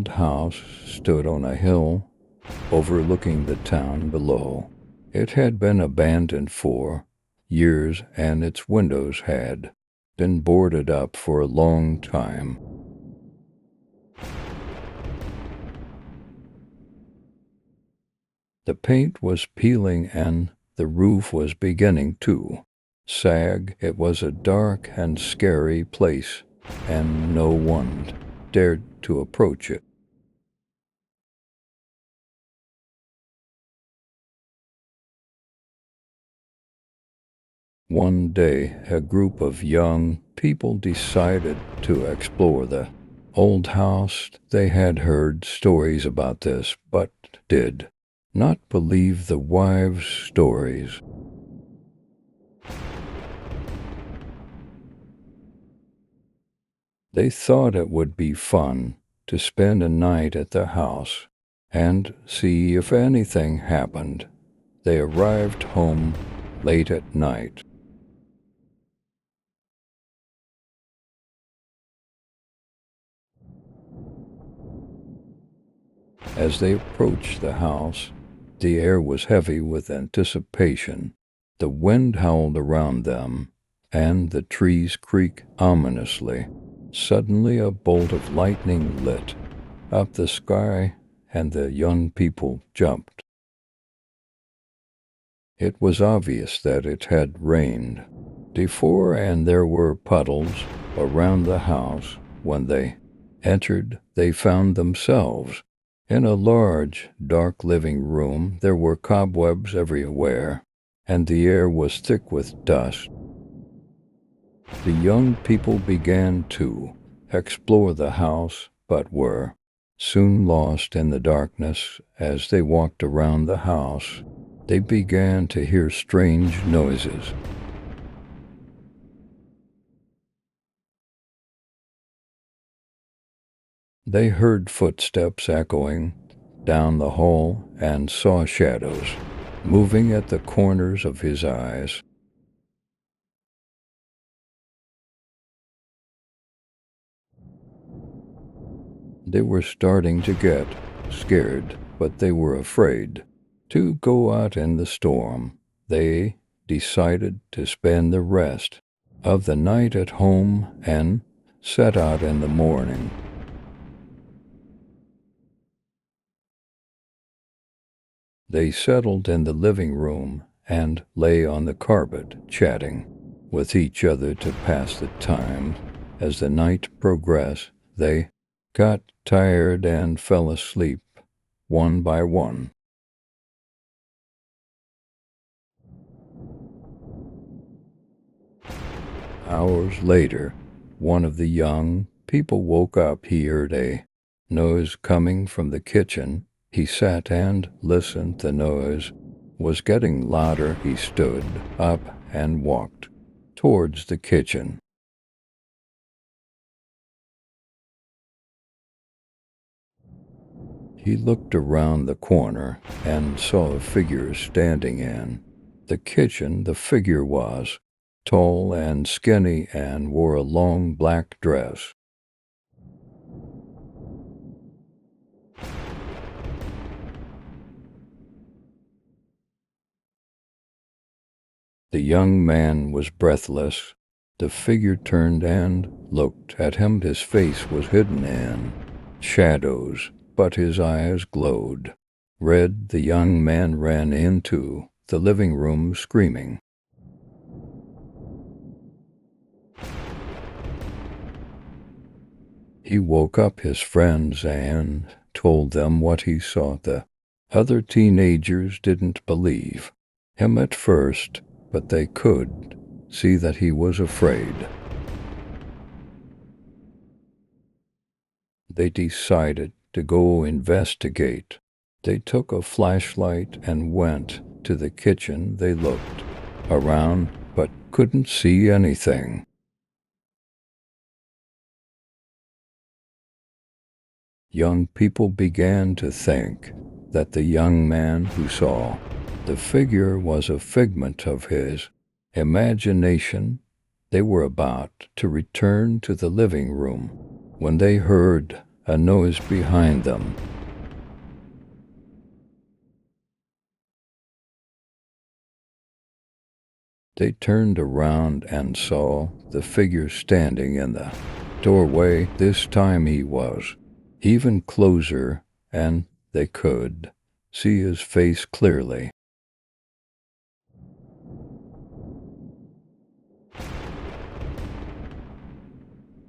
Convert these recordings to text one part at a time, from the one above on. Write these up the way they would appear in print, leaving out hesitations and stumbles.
old house stood on a hill overlooking the town below. It had been abandoned for years, and its windows had been boarded up for a long time. The paint was peeling and the roof was beginning to sag. It was a dark and scary place, and no one dared to approach it. One day, a group of young people decided to explore the old house. They had heard stories about this, but did not believe the wives' stories. They thought it would be fun to spend a night at the house and see if anything happened. They arrived home late at night. As they approached the house, the air was heavy with anticipation. The wind howled around them, and the trees creaked ominously. Suddenly, a bolt of lightning lit up the sky, and the young people jumped. It was obvious that it had rained before, and there were puddles around the house. When they entered, they found themselves in a large, dark living room. There were cobwebs everywhere, and the air was thick with dust. The young people began to explore the house, but were soon lost in the darkness. As they walked around the house, they began to hear strange noises. They heard footsteps echoing down the hall and saw shadows moving at the corners of his eyes. They were starting to get scared, but they were afraid to go out in the storm. They decided to spend the rest of the night at home and set out in the morning. They settled in the living room and lay on the carpet, chatting with each other to pass the time. As the night progressed, they got tired and fell asleep one by one. Hours later, one of the young people woke up. He heard a noise coming from the kitchen. He sat and listened. The noise was getting louder. He stood up and walked towards the kitchen. He looked around the corner and saw a figure standing in the kitchen. The figure was tall and skinny and wore a long black dress. The young man was breathless. The figure turned and looked at him. His face was hidden in shadows, but his eyes glowed red. The young man ran into the living room screaming. He woke up his friends and told them what he saw. The other teenagers didn't believe him at first, but they could see that he was afraid. They decided to go investigate. They took a flashlight and went to the kitchen. They looked around but couldn't see anything. Young people began to think that the young man who saw the figure was a figment of his imagination. They were about to return to the living room when they heard a noise behind them. They turned around and saw the figure standing in the doorway. This time he was even closer, and they could see his face clearly.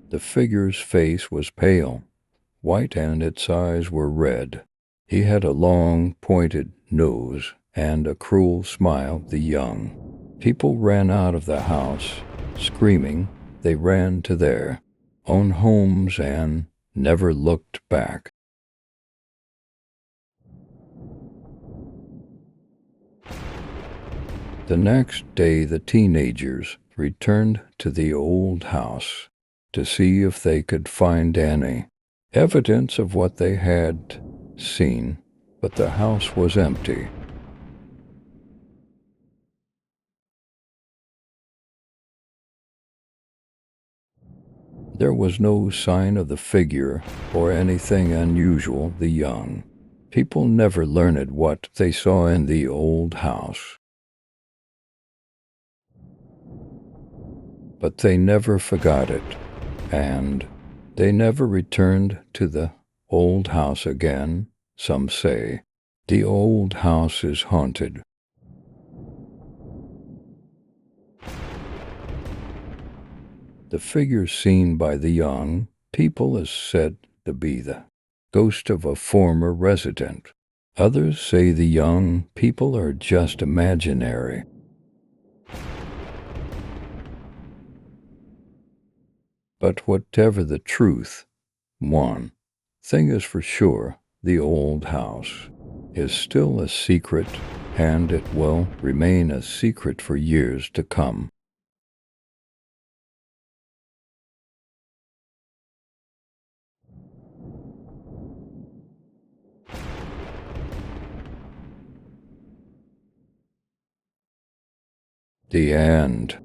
The figure's face was pale, white, and its eyes were red. He had a long, pointed nose and a cruel smile. The young people ran out of the house, screaming. They ran to their own homes and never looked back. The next day, the teenagers returned to the old house to see if they could find any evidence of what they had seen, but the house was empty. There was no sign of the figure or anything unusual. The young people never learned what they saw in the old house, but they never forgot it, and they never returned to the old house again. Some say the old house is haunted. The figure seen by the young people is said to be the ghost of a former resident. Others say the young people are just imaginary. But whatever the truth, one thing is for sure: the old house is still a secret, and it will remain a secret for years to come. The end.